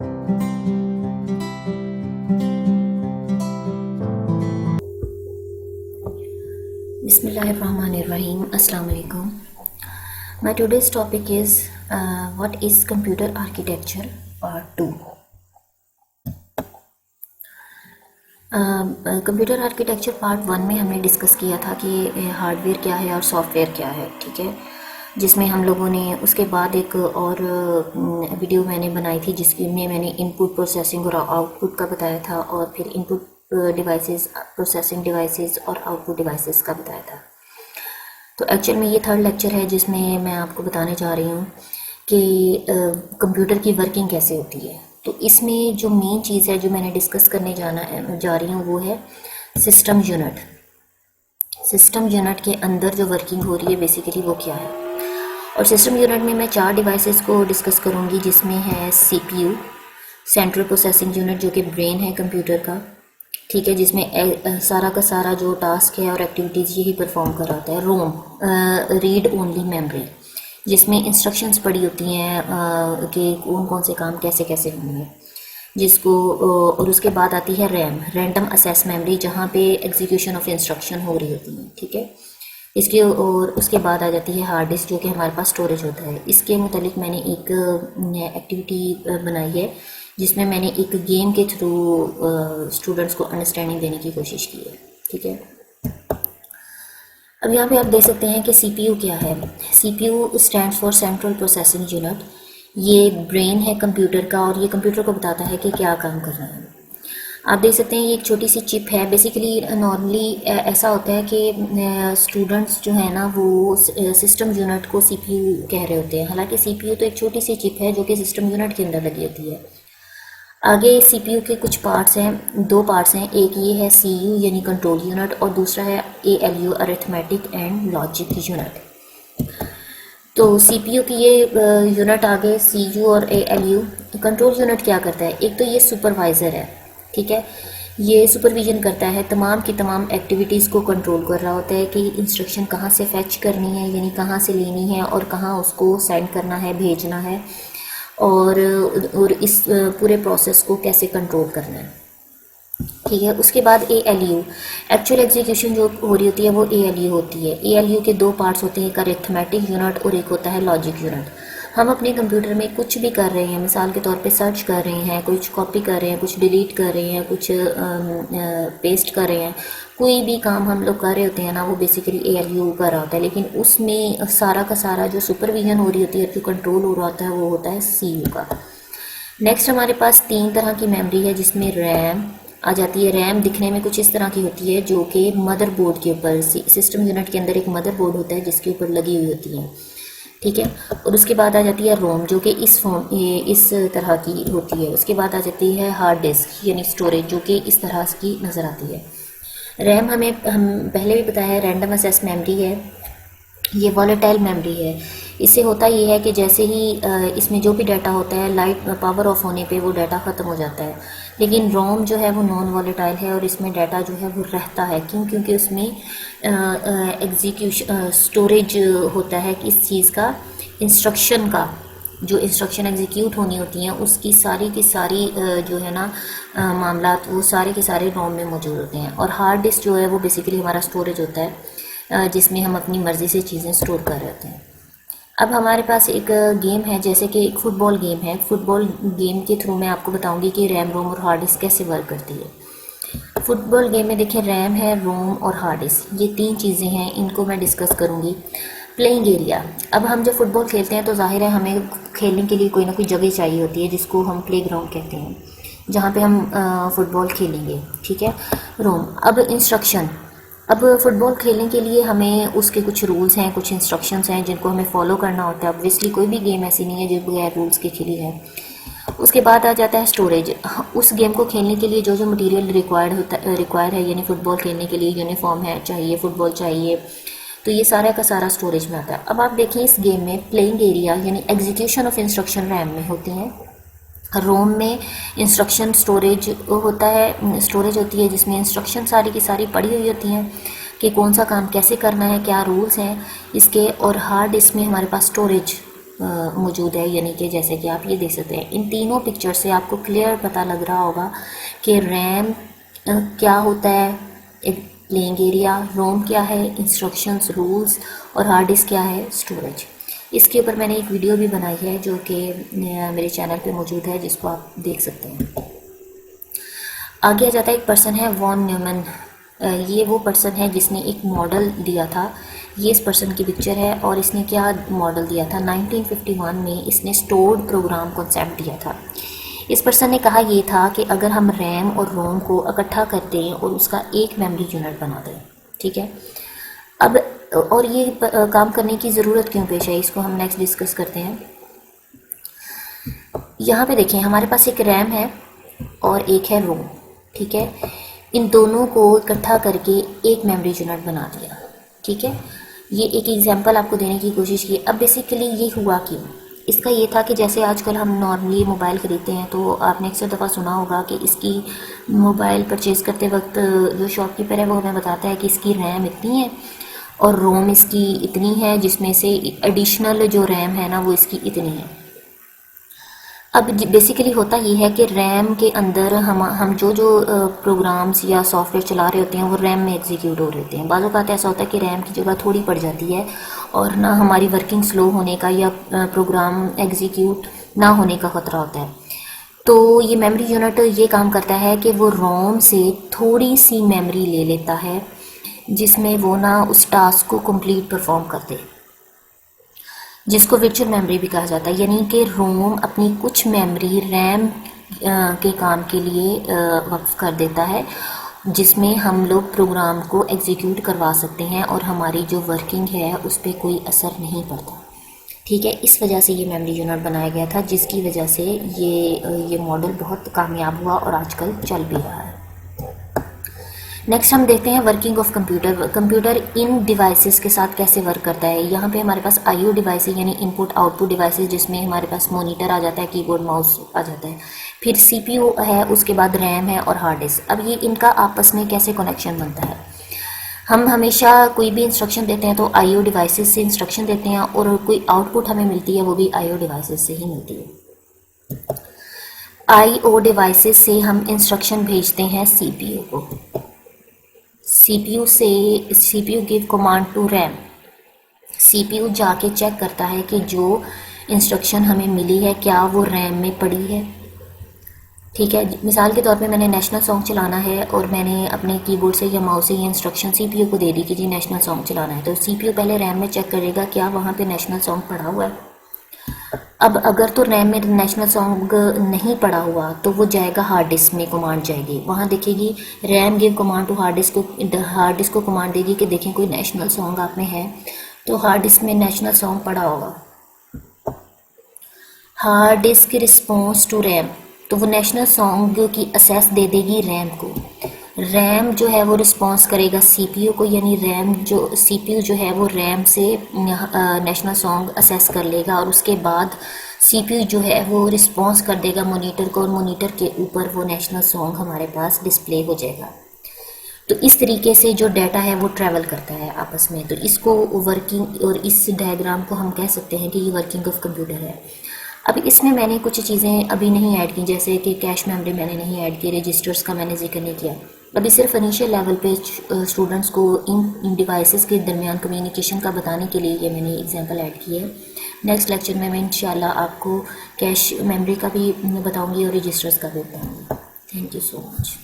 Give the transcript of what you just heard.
Bismillahirrahmanirrahim. Assalamu alaikum. My today's topic is what is computer architecture part 2. Computer architecture part 1 में हमने discuss किया था कि hardware क्या है और सॉफ्टवेयर क्या है, ठीक है, जिसमें हम लोगों ने उसके बाद एक और वीडियो मैंने बनाई थी जिसमें मैंने इनपुट प्रोसेसिंग और आउटपुट का बताया था और फिर इनपुट डिवाइसेस, प्रोसेसिंग डिवाइसेस और आउटपुट डिवाइसेस का बताया था। तो एक्चुअल में ये थर्ड लेक्चर है जिसमें मैं आपको बताने जा रही हूँ कि कंप्यूटर की वर्किंग कैसे होती है। तो इसमें जो मेन चीज़ है जो मैंने डिस्कस करने जा रही हूँ वो है सिस्टम यूनिट। सिस्टम यूनिट के अंदर जो वर्किंग हो रही है बेसिकली वो क्या है। और सिस्टम यूनिट में मैं 4 डिवाइसेस को डिस्कस करूँगी, जिसमें है CPU, सेंट्रल प्रोसेसिंग यूनिट, जो कि ब्रेन है कंप्यूटर का, ठीक है, जिसमें सारा का सारा जो टास्क है और एक्टिविटीज़ यही परफॉर्म कर रहा है। रोम, रीड ओनली मेमोरी, जिसमें इंस्ट्रक्शंस पड़ी होती हैं कि कौन कौन से काम कैसे कैसे होंगे, जिसको और उसके बाद आती है रैम, रैंडम एक्सेस मेमोरी, जहाँ पे एग्जीक्यूशन ऑफ इंस्ट्रक्शन हो रही होती है, ठीक है। इसके और उसके बाद आ जाती है हार्ड डिस्क, जो कि हमारे पास स्टोरेज होता है। इसके मुतालिक मैंने एक एक्टिविटी बनाई है जिसमें मैंने एक गेम के थ्रू स्टूडेंट्स को अंडरस्टैंडिंग देने की कोशिश की है, ठीक है। अब यहाँ पे आप देख सकते हैं कि CPU क्या है। CPU stand for central processing unit. ये ब्रेन है कंप्यूटर का और ये कंप्यूटर को बताता है कि क्या काम कर रहा है। आप देख सकते हैं ये एक छोटी सी चिप है। बेसिकली नॉर्मली ऐसा होता है कि स्टूडेंट्स जो है ना वो सिस्टम यूनिट को CPU कह रहे होते हैं, हालांकि CPU तो एक छोटी सी चिप है जो कि सिस्टम यूनिट के अंदर लगी होती है। आगे CPU के कुछ पार्ट्स हैं, 2 पार्ट्स हैं, एक ये है CU यानी कंट्रोल यूनिट और दूसरा है ALU arithmetic and logic unit. तो CPU की ये यूनिट आगे CU और ALU। कंट्रोल यूनिट क्या करता है, एक तो ये सुपरवाइज़र है, ठीक है, ये सुपरविजन करता है, तमाम की तमाम एक्टिविटीज़ को कंट्रोल कर रहा होता है कि इंस्ट्रक्शन कहाँ से फैच करनी है यानी कहाँ से लेनी है और कहाँ उसको सेंड करना है, भेजना है, और इस पूरे प्रोसेस को कैसे कंट्रोल करना है, ठीक है। उसके बाद ALU, एक्चुअल एग्जीक्यूशन जो हो रही होती है वो ALU होती है। ALU के 2 पार्ट्स होते हैं, एक अरिथमेटिक यूनिट और एक होता है लॉजिक यूनिट। हम अपने कंप्यूटर में कुछ भी कर रहे हैं, मिसाल के तौर पे सर्च कर रहे हैं, कुछ कॉपी कर रहे हैं, कुछ डिलीट कर रहे हैं, कुछ पेस्ट कर रहे हैं, कोई भी काम हम लोग कर रहे होते हैं ना वो बेसिकली ALU कर रहा होता है, लेकिन उसमें सारा का सारा जो सुपरविजन हो रही होती है, जो कंट्रोल हो रहा होता है वो होता है CU का। नेक्स्ट हमारे पास 3 तरह की मेमोरी है जिसमें रैम आ जाती है। रैम दिखने में कुछ इस तरह की होती है जो कि मदरबोर्ड के ऊपर, सिस्टम यूनिट के अंदर एक मदरबोर्ड होता है जिसके ऊपर लगी हुई होती है, ठीक है। और उसके बाद आ जाती है रोम जो कि इस तरह की होती है। उसके बाद आ जाती है हार्ड डिस्क यानी स्टोरेज जो कि इस तरह की नज़र आती है। रैम हम पहले भी बताया है, रैंडम एक्सेस मेमोरी है, ये वॉलेटाइल मेमोरी है। इससे होता ये है कि जैसे ही इसमें जो भी डाटा होता है, लाइट पावर ऑफ होने पे वो डाटा ख़त्म हो जाता है, लेकिन रोम जो है वो नॉन वॉलेटाइल है और इसमें डाटा जो है वो रहता है। क्यों? क्योंकि उसमें एग्जीक्यूशन स्टोरेज होता है कि इस चीज़ का, इंस्ट्रक्शन का, जो इंस्ट्रक्शन एग्जीक्यूट होनी होती हैं उसकी सारी की सारी जो है ना मामलात वो सारे के सारे रोम में मौजूद होते हैं। और हार्ड डिस्क जो है वो बेसिकली हमारा स्टोरेज होता है जिसमें हम अपनी मर्ज़ी से चीज़ें स्टोर कर रहे होते हैं। अब हमारे पास एक गेम है, जैसे कि एक फ़ुटबॉल गेम है। फ़ुटबॉल गेम के थ्रू मैं आपको बताऊंगी कि रैम, रोम और हार्ड डिस्क कैसे वर्क करती है। फ़ुटबॉल गेम में देखिए रैम है, रोम और हार्ड डिस्क, ये 3 चीज़ें हैं, इनको मैं डिस्कस करूँगी। प्लेइंग एरिया, अब हम जब फुटबॉल खेलते हैं तो जाहिर है हमें खेलने के लिए कोई ना कोई जगह चाहिए होती है जिसको हम प्ले ग्राउंड कहते हैं, जहाँ पे हम फुटबॉल खेलेंगे, ठीक है। रोम, अब इंस्ट्रक्शन, अब फुटबॉल खेलने के लिए हमें उसके कुछ रूल्स हैं, कुछ इंस्ट्रक्शंस हैं जिनको हमें फॉलो करना होता है। ऑब्वियसली कोई भी गेम ऐसी नहीं है जो बगैर रूल्स के खेली है। उसके बाद आ जाता है स्टोरेज, उस गेम को खेलने के लिए जो जो मटेरियल रिक्वायर है, यानी फुटबॉल खेलने के लिए यूनिफॉर्म है चाहिए, फुटबॉल चाहिए, तो ये सारा का सारा स्टोरेज में आता है। अब आप देखिए इस गेम में प्लेइंग एरिया यानी एग्जीक्यूशन ऑफ इंस्ट्रक्शन रैम में होते हैं, रोम में इंस्ट्रक्शन स्टोरेज होता है, स्टोरेज होती है जिसमें इंस्ट्रक्शन सारी की सारी पड़ी हुई होती हैं कि कौन सा काम कैसे करना है, क्या रूल्स हैं इसके। और हार्ड डिस्क में हमारे पास स्टोरेज मौजूद है, यानी कि जैसे कि आप ये देख सकते हैं। इन तीनों पिक्चर से आपको क्लियर पता लग रहा होगा कि रैम क्या होता है, एक प्लेइंग एरिया, रोम क्या है, इंस्ट्रक्शंस, रूल्स, और हार्ड डिस्क क्या है, स्टोरेज। इसके ऊपर मैंने एक वीडियो भी बनाई है जो कि मेरे चैनल पे मौजूद है, जिसको आप देख सकते हैं। आगे आ जाता है एक पर्सन है वॉन न्यूमैन। ये वो पर्सन है जिसने एक मॉडल दिया था। ये इस पर्सन की पिक्चर है और इसने क्या मॉडल दिया था, 1951 में इसने स्टोर्ड प्रोग्राम कॉन्सेप्ट दिया था। इस पर्सन ने कहा ये था कि अगर हम रैम और रोम को इकट्ठा कर दें और उसका एक मेमोरी यूनिट बना दें, ठीक है। अब और ये काम करने की ज़रूरत क्यों पेश है, इसको हम नेक्स्ट डिस्कस करते हैं। यहाँ पे देखें, हमारे पास एक रैम है और एक है रोम, ठीक है। इन दोनों को इकट्ठा करके एक मेमोरी यूनिट बना दिया, ठीक है। ये एक एग्जांपल आपको देने की कोशिश की। अब बेसिकली ये हुआ क्यों, इसका ये था कि जैसे आजकल हम नॉर्मली मोबाइल ख़रीदते हैं तो आपने अक्सर दफ़ा सुना होगा कि इसकी मोबाइल परचेज़ करते वक्त जो शॉपकीपर है वो हमें बताता है कि इसकी रैम इतनी है और रोम इसकी इतनी है, जिसमें से एडिशनल जो रैम है ना वो इसकी इतनी है। अब बेसिकली होता ये है कि रैम के अंदर हम जो प्रोग्राम्स या सॉफ्टवेयर चला रहे होते हैं वो रैम में एग्जीक्यूट हो रहे होते हैं। बाज़ औक़ात ऐसा होता है कि रैम की जगह थोड़ी पड़ जाती है और ना हमारी वर्किंग स्लो होने का या प्रोग्राम एग्जीक्यूट ना होने का ख़तरा होता है। तो ये मेमोरी यूनिट ये काम करता है कि वो रोम से थोड़ी सी मेमोरी ले लेता है, जिसमें वो ना उस टास्क को कंप्लीट परफॉर्म कर दे, जिसको वर्चुअल मेमोरी भी कहा जाता है। यानी कि रोम अपनी कुछ मेमोरी रैम के काम के लिए वक्फ कर देता है, जिसमें हम लोग प्रोग्राम को एग्जीक्यूट करवा सकते हैं और हमारी जो वर्किंग है उस पर कोई असर नहीं पड़ता, ठीक है। इस वजह से ये मेमोरी यूनिट बनाया गया था, जिसकी वजह से ये मॉडल बहुत कामयाब हुआ और आजकल चल भी रहा है। नेक्स्ट हम देखते हैं working of computer. Computer in devices के साथ कैसे वर्क करता है। यहाँ पे हमारे पास आईओ डिवाइस है, यानी इनपुट आउटपुट डिवाइसेस, जिसमें हमारे पास मॉनिटर आ जाता है, कीबोर्ड माउस आ जाता है। फिर सीपीयू है, उसके बाद रैम है और हार्ड डिस्क। अब ये इनका आपस में कैसे कनेक्शन बनता है। हम हमेशा कोई भी इंस्ट्रक्शन देते हैं तो आईओ डिवाइसेस से इंस्ट्रक्शन देते हैं और कोई आउटपुट हमें मिलती है वो भी आईओ डिवाइसेस से ही मिलती है। आईओ डिवाइसेस से हम इंस्ट्रक्शन भेजते हैं सीपीयू को। CPU give command to RAM. CPU जाके चेक करता है कि जो इंस्ट्रक्शन हमें मिली है क्या वो रैम में पड़ी है, ठीक है। मिसाल के तौर पे मैंने नेशनल सॉन्ग चलाना है और मैंने अपने कीबोर्ड से या माउस से ये इंस्ट्रक्शन सीपीयू को दे दी कि जी नेशनल सॉन्ग चलाना है, तो सीपीयू पहले रैम में चेक करेगा क्या वहाँ पे नेशनल सॉन्ग पड़ा हुआ है। अब अगर तो रैम में नेशनल सॉन्ग नहीं पड़ा हुआ तो वो जाएगा हार्ड डिस्क में, कमांड जाएगी, वहाँ देखेगी RAM give command to hard disk को कमांड देगी कि देखें कोई नेशनल सॉन्ग आप में है, तो हार्ड डिस्क में नेशनल सॉन्ग पड़ा होगा। Hard disk response to RAM, तो वो नेशनल सॉन्ग की असेस दे देगी रैम को। रैम जो है वो रिस्पॉन्स करेगा सीपीयू को, यानी सीपीयू जो है वो रैम से नेशनल सॉन्ग असेस कर लेगा और उसके बाद सीपीयू जो है वो रिस्पॉन्स कर देगा मॉनिटर को और मॉनिटर के ऊपर वो नेशनल सॉन्ग हमारे पास डिस्प्ले हो जाएगा। तो इस तरीके से जो डाटा है वो ट्रैवल करता है आपस में। तो इसको वर्किंग, और इस डायग्राम को हम कह सकते हैं कि ये वर्किंग ऑफ कंप्यूटर है। अब इसमें मैंने कुछ चीज़ें अभी नहीं ऐड की, जैसे कि कैश मेमोरी मैंने नहीं ऐड की, रजिस्टर्स का मैंने जिक्र नहीं किया। अभी सिर्फ इनिशियल लेवल पे स्टूडेंट्स को इन डिवाइसेस के दरमियान कम्युनिकेशन का बताने के लिए ये मैंने एग्जांपल ऐड की है। नेक्स्ट लेक्चर में मैं इंशाल्लाह आपको कैश मेमोरी का भी बताऊंगी और रजिस्टर्स का भी बताऊंगी। Thank you so much.